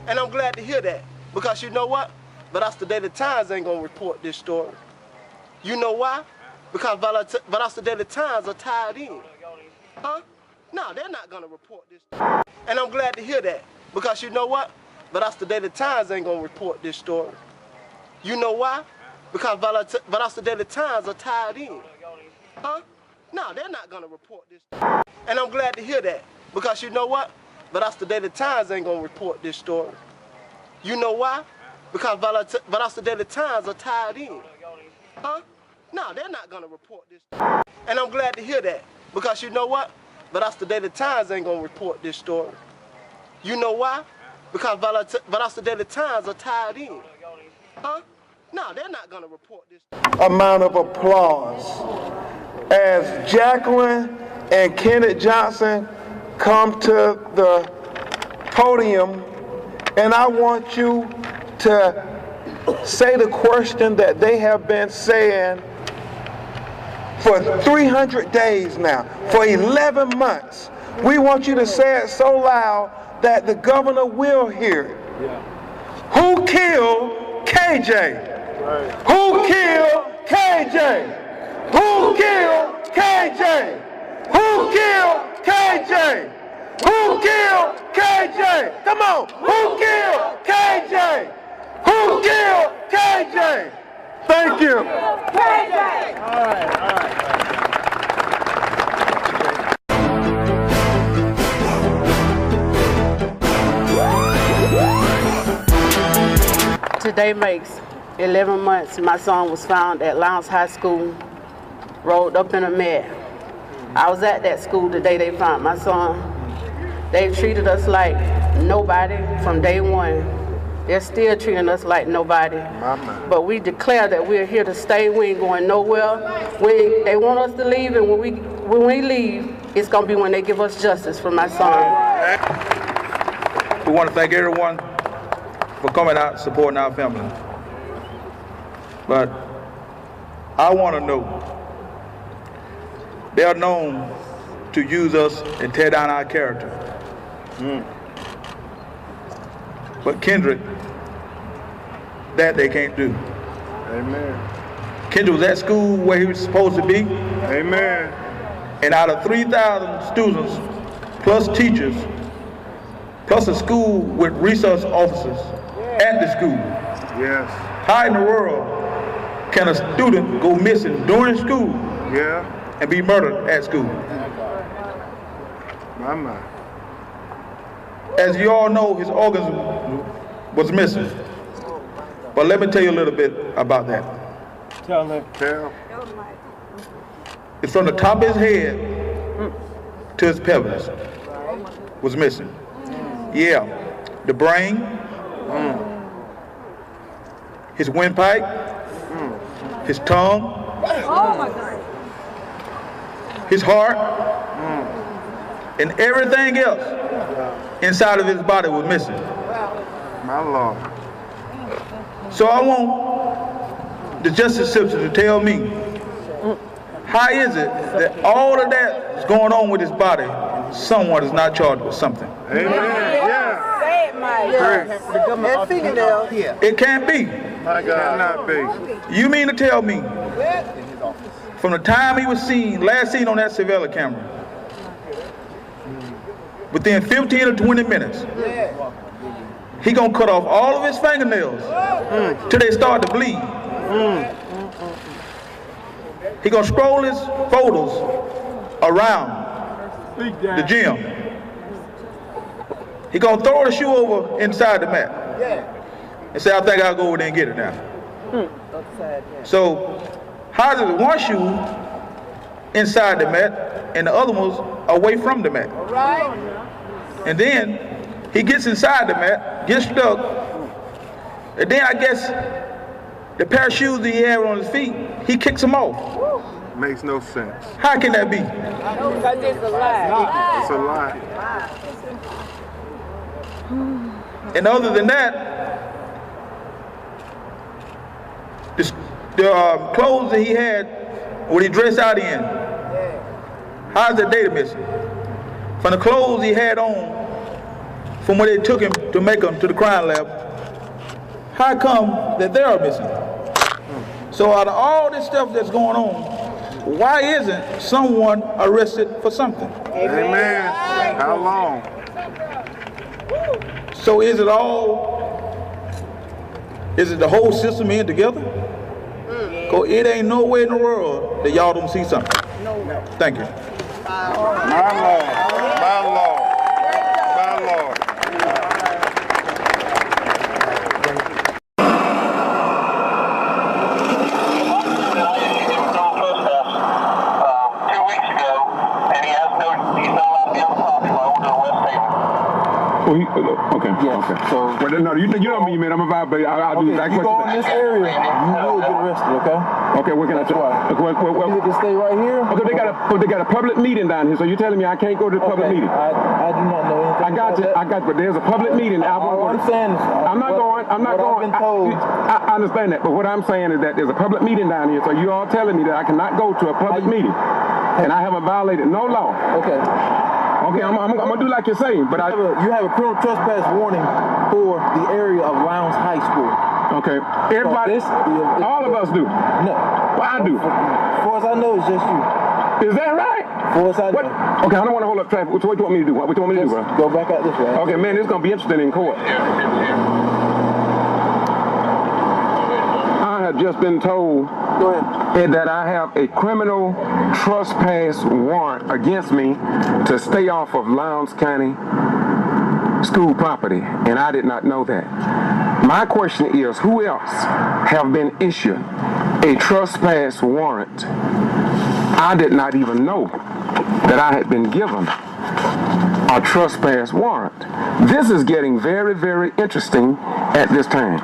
And I'm glad to hear that, because you know what? But us the Daily Times ain't gonna report this story. You know why? Because but us the Daily Times are tied in. Huh? No, they're not gonna report this story. And I'm glad to hear that, because you know what? But us the Daily Times ain't gonna report this story. You know why? Because but us the Daily Times are tied in. Huh? No, they're not gonna report this story. And I'm glad to hear that, because you know what? but us the Daily Times ain't gonna report this story. You know why? Because us the Daily Times are tied in. Huh? No, they're not gonna report this story. And I'm glad to hear that, because you know what? But us the Daily Times ain't gonna report this story. You know why? Because us the Daily Times are tied in. Huh? No, they're not gonna report this story. Amount of applause as Jacqueline and Kenneth Johnson come to the podium, and I want you to say the question that they have been saying for 300 days now, for 11 months. We want you to say it so loud that the governor will hear it. Who killed KJ? Who killed KJ? Who killed KJ? Who killed KJ? Who killed KJ? Come on! Who killed KJ? Who killed KJ? Thank you. KJ! All right. Today makes 11 months my son was found at Lowndes High School, rolled up in a mat. I was at that school the day they found my son. They treated us like nobody from day one. They're still treating us like nobody. But we declare that we're here to stay. We ain't going nowhere. They want us to leave, and when we leave, it's going to be when they give us justice for my son. We want to thank everyone for coming out and supporting our family. But I want to know, they are known to use us and tear down our character. But Kendrick, that they can't do. Amen. Kendrick was at school where he was supposed to be. Amen. And out of 3,000 students, plus teachers, plus a school with resource officers at the school. Yes. How in the world can a student go missing during school and be murdered at school? My. As you all know, his organs was missing. But let me tell you a little bit about that. Tell him. Tell. It's from the top of his head to his pelvis was missing. Yeah, the brain, his windpipe, his tongue, his heart, and everything else inside of his body was missing. My Lord. So I want the justice system to tell me, how is it that all of that is going on with his body, someone is not charged with something? Amen. Yeah. Say it, Mike. It can't be. My God. Cannot be. You mean to tell me, from the time he was last seen on that surveillance camera, within 15 or 20 minutes, he gonna cut off all of his fingernails till they start to bleed. He gonna scroll his photos around the gym. He gonna throw the shoe over inside the mat and say, I think I'll go over there and get it now. So how is it one shoe inside the mat and the other one's away from the mat? And then he gets inside the mat, gets stuck, and then I guess the pair of shoes that he had on his feet, he kicks them off. Makes no sense. How can that be? Because it's a lie. It's a lie. And other than that, the clothes that he had, what he dressed out in, how's the data missing? From the clothes he had on, from when they took him to make him to the crime lab, how come that they are missing? So out of all this stuff that's going on, why isn't someone arrested for something? Amen. How long? So is it the whole system in together? Because it ain't no way in the world that y'all don't see something. Thank you. My Lord. My Lord. My Lord. Oh, okay. Yes. Okay. So, well, no, you know me, man. I'm a vibe, but I'll do that. If you go in this area, you will get arrested, okay? Okay, what can I tell? You can stay right here. Okay, they got a public meeting down here, so you're telling me I can't go to the public meeting? I do not know anything. I got you, but there's a public meeting. All I'm saying is, I'm not going. I've been told. I understand that, but what I'm saying is that there's a public meeting down here, so you all telling me that I cannot go to a public meeting, and I haven't violated no law. Okay. Okay, I'm gonna do like you're saying, but you have a criminal trespass warning for the area of Lowndes High School. Okay, everybody, all of us do. No, well, I do. As far as I know, it's just you. Is that right? As far as I know. Okay, I don't want to hold up traffic. What you want me to do? What you want me to do, bro? Go back out this way. Okay, man, this is gonna be interesting in court. I have just been told that I have a criminal trespass warrant against me to stay off of Lowndes County school property, and I did not know that. My question is, who else have been issued a trespass warrant? I did not even know that I had been given a trespass warrant. This is getting very, very interesting at this time.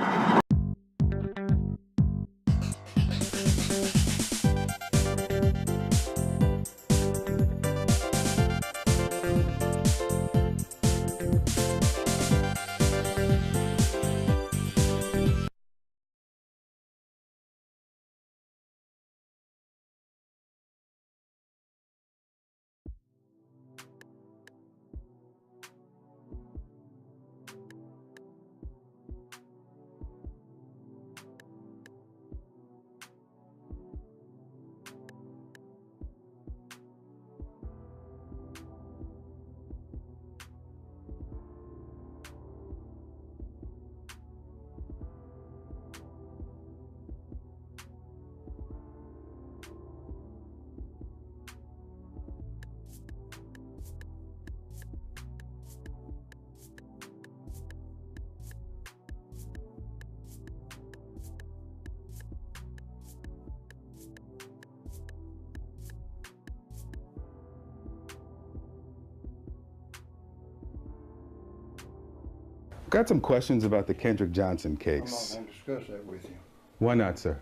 Got some questions about the Kendrick Johnson case. I'm not going to discuss that with you. Why not, sir?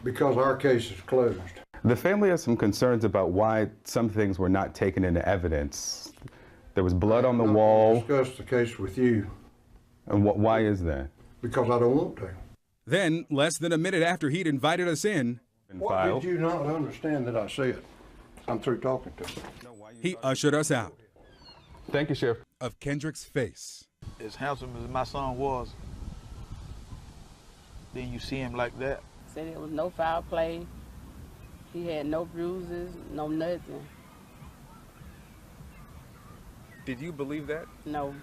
Because our case is closed. The family has some concerns about why some things were not taken into evidence. There was blood on the wall. I'm not going to discuss the case with you. And why is that? Because I don't want to. Then, less than a minute after he'd invited us in, What did you not understand that I said? I'm through talking to you. He ushered us out. Thank you, Sheriff. Of Kendrick's face. As handsome as my son was, then you see him like that. Said there was no foul play. He had no bruises, no nothing. Did you believe that? No.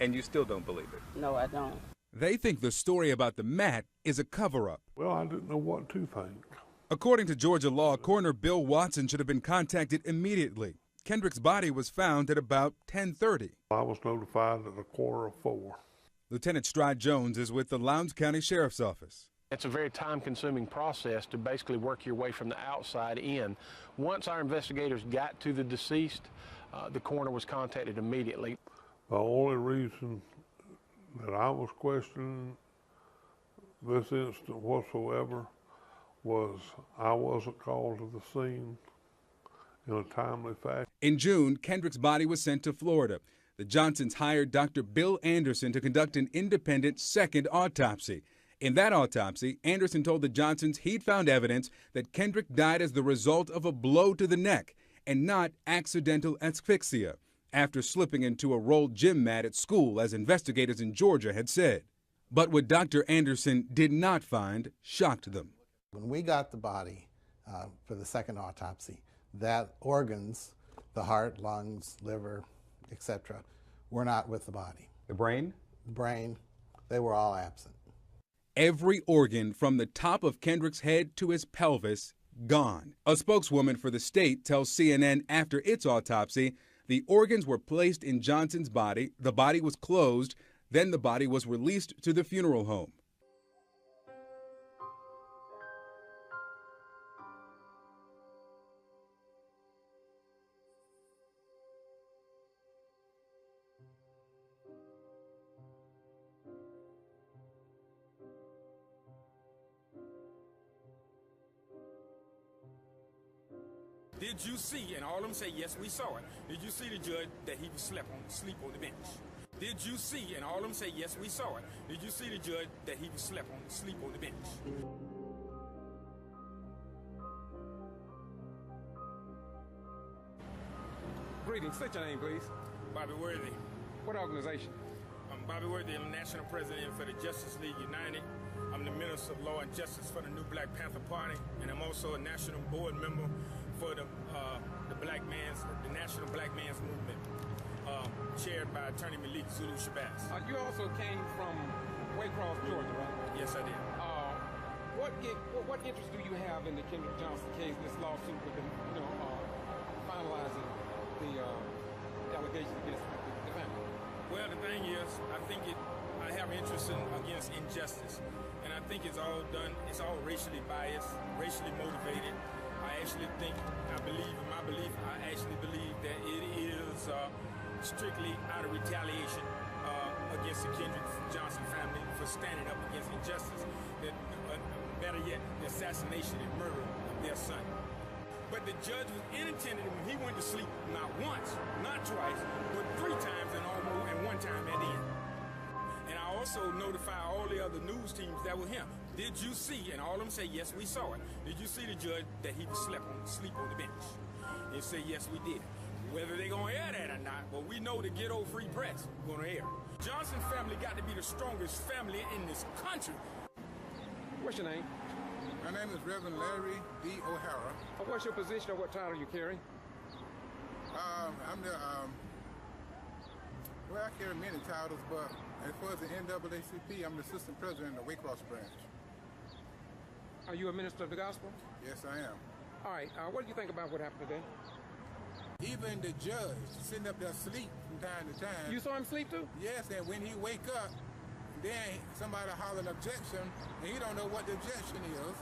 And you still don't believe it? No, I don't. They think the story about the mat is a cover-up. Well, I didn't know what to think. According to Georgia law, Coroner Bill Watson should have been contacted immediately. Kendrick's body was found at about 10:30. I was notified at 4:15. Lieutenant Stride Jones is with the Lowndes County Sheriff's Office. It's a very time-consuming process to basically work your way from the outside in. Once our investigators got to the deceased, the coroner was contacted immediately. The only reason that I was questioning this incident whatsoever was I wasn't called to the scene in a timely fashion. In June, Kendrick's body was sent to Florida. The Johnsons hired Dr. Bill Anderson to conduct an independent second autopsy. In that autopsy, Anderson told the Johnsons he'd found evidence that Kendrick died as the result of a blow to the neck and not accidental asphyxia after slipping into a rolled gym mat at school, as investigators in Georgia had said. But what Dr. Anderson did not find shocked them. When we got the body for the second autopsy, that organs, the heart, lungs, liver, etc., were not with the body. The brain? The brain, they were all absent. Every organ from the top of Kendrick's head to his pelvis gone. A spokeswoman for the state tells CNN after its autopsy, the organs were placed in Johnson's body, the body was closed, then the body was released to the funeral home. Did you see, and all of them say, yes, we saw it. Did you see the judge that he was asleep on the bench? Did you see, and all of them say, yes, we saw it. Did you see the judge that he was asleep on the bench? Greetings. State your name, please. Bobby Worthy. What organization? I'm Bobby Worthy. I'm national president for the Justice League United. I'm the Minister of Law and Justice for the New Black Panther Party, and I'm also a national board member for the National Black Man's Movement, chaired by Attorney Malik Zulu Shabazz. You also came from Waycross, Georgia, right? Yes, I did. What interest do you have in the Kendrick Johnson case, this lawsuit with them, finalizing the allegations against the family? Well, the thing is, I have interest against injustice, and I think it's all racially biased, racially motivated. I actually believe that it is strictly out of retaliation against the Kendrick Johnson family for standing up against injustice, better yet, the assassination and murder of their son. But the judge was inattentive when he went to sleep not once, not twice, but 3 times and 1 time at the end. And I also notified all the other news teams that were him. Did you see, and all of them say, yes, we saw it. Did you see the judge that he was asleep on the bench? They say, yes, we did. Whether they're going to air that or not, but we know the ghetto free press going to air. Johnson family got to be the strongest family in this country. What's your name? My name is Reverend Larry D. O'Hara. What's your position or what title you carry? I'm the, well, I carry many titles, but as far as the NAACP, I'm the assistant president of the Waycross branch. Are you a minister of the gospel? Yes, I am. All right, what do you think about what happened today? Even the judge sitting up there asleep from time to time. You saw him sleep too? Yes, and when he wake up, then somebody holler an objection, and he don't know what the objection is.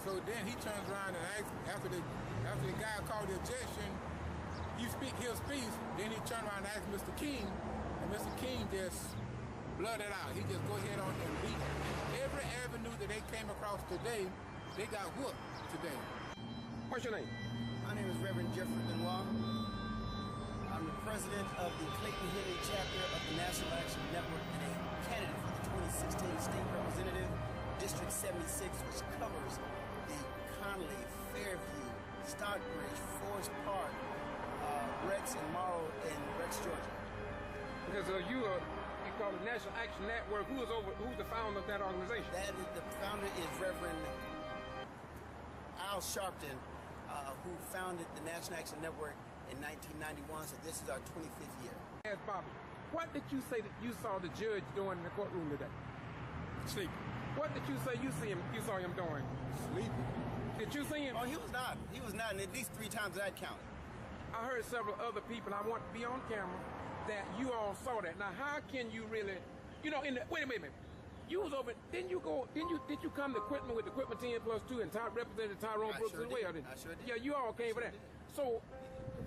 So then he turns around and asks, after the guy called the objection, he'll speak, then he turn around and ask Mr. King, and Mr. King just blurt it out. He just go ahead on and beat every avenue that they came across today, they got whooped today. What's your name? My name is Reverend Jeffrey Benoit. I'm the president of the Clayton Henry chapter of the National Action Network and a candidate for the 2016 State Representative, District 76, which covers the Conley, Fairview, Stockbridge, Forest Park, Rex and Morrow, and Rex, Georgia. Because you call it National Action Network. Who's the founder of that organization? The founder is Reverend Al Sharpton, who founded the National Action Network in 1991, so this is our 25th year. Yes, Bobby, what did you say that you saw the judge doing in the courtroom today? Sleeping. What did you say you saw him doing? Sleeping. Did you see him? Oh, he was not. He was not, and at least 3 times that counted. I heard several other people, I want to be on camera, that you all saw that. Now, how can you really, wait a minute. You was over, did you come to Quitman with the Quitman 10+2 and Representative Tyrone Brooks as well? I sure did. Yeah, you all came for that. So,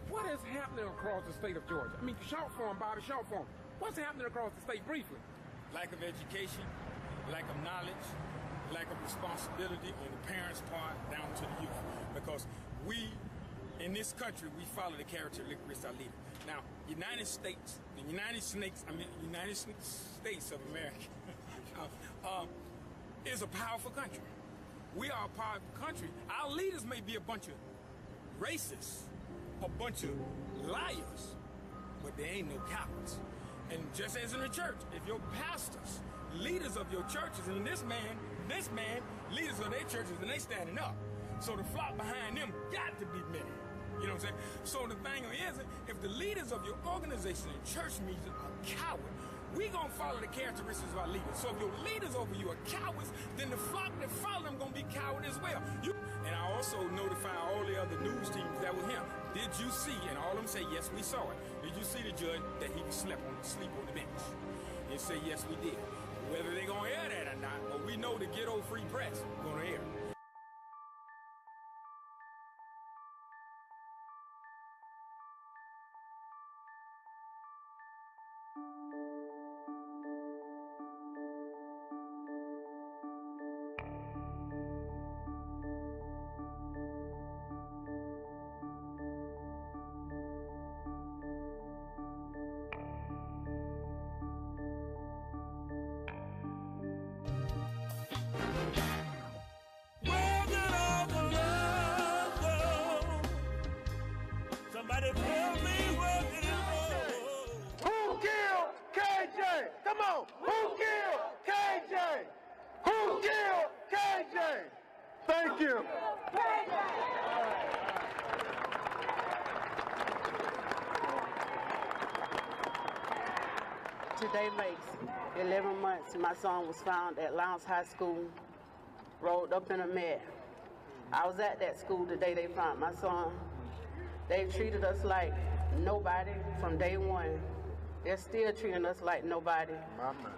what is happening across the state of Georgia? I mean, short form, Bobby, short form. What's happening across the state briefly? Lack of education, lack of knowledge, lack of responsibility on the parents' part down to the youth. Because we, in this country, we follow the characteristics of our leader. Now, United States of America is a powerful country. We are a powerful country. Our leaders may be a bunch of racists, a bunch of liars, but they ain't no cowards. And just as in the church, if your pastors, leaders of your churches, and this man, leaders of their churches, and they standing up. So the flock behind them got to be many. You know what I'm saying? So the thing is, if the leaders of your organization and church meetings are coward, we gonna follow the characteristics of our leaders. So if your leaders over you are cowards, then the flock that follow them gonna be coward as well. And I also notified all the other news teams that were him. Did you see, and all of them say, yes, we saw it. Did you see the judge that he was asleep on the bench? They say, yes, we did. Whether they gonna air that or not, but we know the ghetto free press gonna air it. Today makes 11 months my son was found at Lowndes High School, rolled up in a mat. I was at that school the day they found my son. They treated us like nobody from day one. They're still treating us like nobody.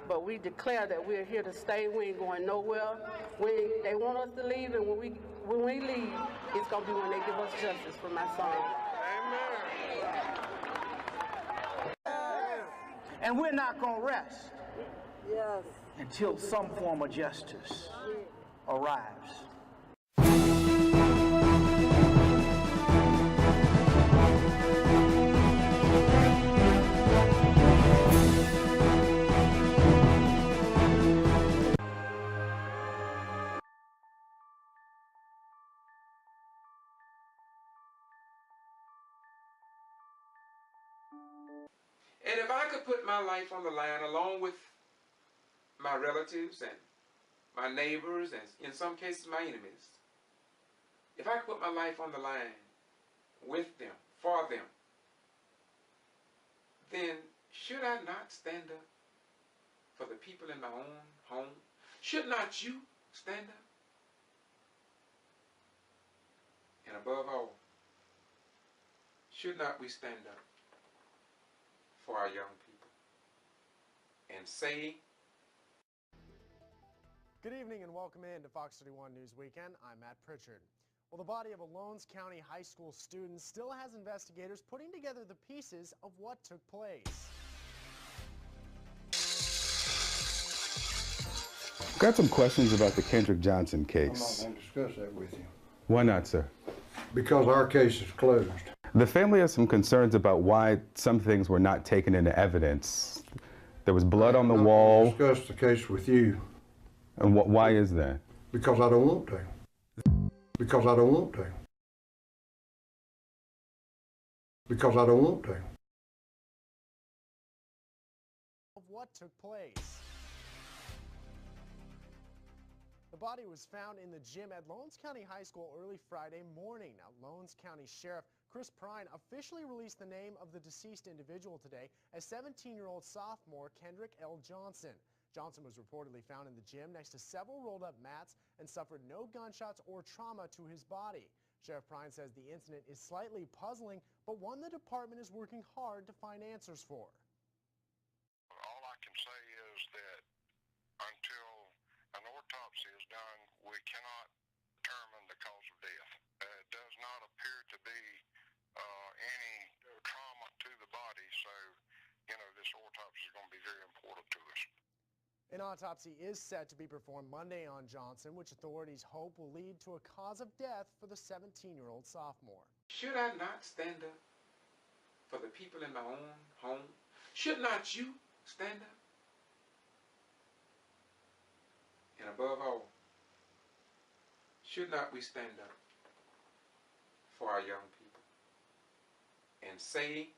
But we declare that we're here to stay. We ain't going nowhere. They want us to leave, and when we leave, it's gonna be when they give us justice for my son. And we're not going to rest until some form of justice arrives. And if I could put my life on the line along with my relatives and my neighbors and in some cases my enemies, if I could put my life on the line with them, for them, then should I not stand up for the people in my own home? Should not you stand up? And above all, should not we stand up for our young people and say, good evening and welcome in to Fox 31 News Weekend. I'm Matt Pritchard. Well, the body of a Lowndes County high school student still has investigators putting together the pieces of what took place. Got some questions about the Kendrick Johnson I'm case. not going to discuss that with you. Why not, sir? Because our case is closed. The family has some concerns about why some things were not taken into evidence. There was blood on the wall. I'm not going to discuss the case with you. And why is that? Because I don't want to. Because I don't want to. Because I don't want to. Of what took place. The body was found in the gym at Lowndes County High School early Friday morning. Now, Lowndes County Sheriff Chris Prine officially released the name of the deceased individual today as 17-year-old sophomore Kendrick L. Johnson. Johnson was reportedly found in the gym next to several rolled-up mats and suffered no gunshots or trauma to his body. Sheriff Prine says the incident is slightly puzzling, but one the department is working hard to find answers for. All I can say is that until an autopsy is done, we cannot determine the cause of death. It does not appear to be any trauma to the body, so, this autopsy is going to be very important to us. An autopsy is set to be performed Monday on Johnson, which authorities hope will lead to a cause of death for the 17-year-old sophomore. should I not stand up for the people in my own home? Should not you stand up? And above all, should not we stand up for our young people and say,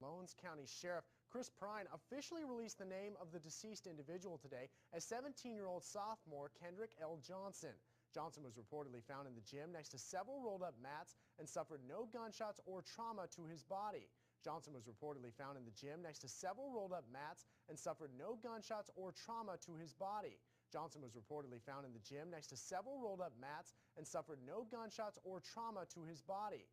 Lowndes County Sheriff Chris Prine officially released the name of the deceased individual today as 17-year-old sophomore Kendrick L. Johnson. Johnson was reportedly found in the gym next to several rolled-up mats and suffered no gunshots or trauma to his body. Johnson was reportedly found in the gym next to several rolled-up mats and suffered no gunshots or trauma to his body. Johnson was reportedly found in the gym next to several rolled-up mats and suffered no gunshots or trauma to his body.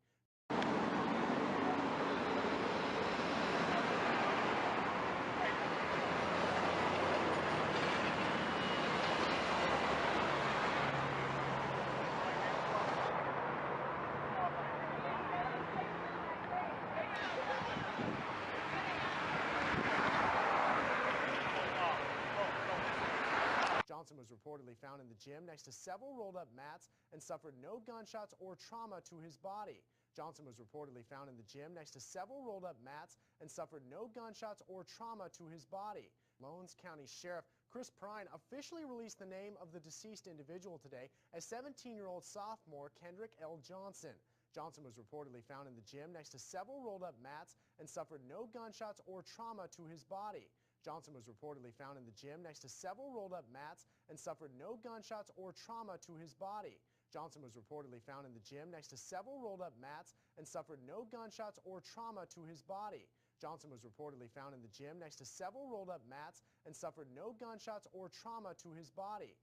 Johnson was reportedly found in the gym next to several rolled-up mats and suffered no gunshots or trauma to his body. Johnson was reportedly found in the gym next to several rolled-up mats and suffered no gunshots or trauma to his body. Lowndes County Sheriff Chris Prine officially released the name of the deceased individual today as 17-year-old sophomore Kendrick L. Johnson. Johnson was reportedly found in the gym next to several rolled-up mats and suffered no gunshots or trauma to his body. Johnson was reportedly found in the gym next to several rolled-up mats and suffered no gunshots or trauma to his body. Johnson was reportedly found in the gym next to several rolled-up mats and suffered no gunshots or trauma to his body. Johnson was reportedly found in the gym next to several rolled up mats and suffered no gunshots or trauma to his body.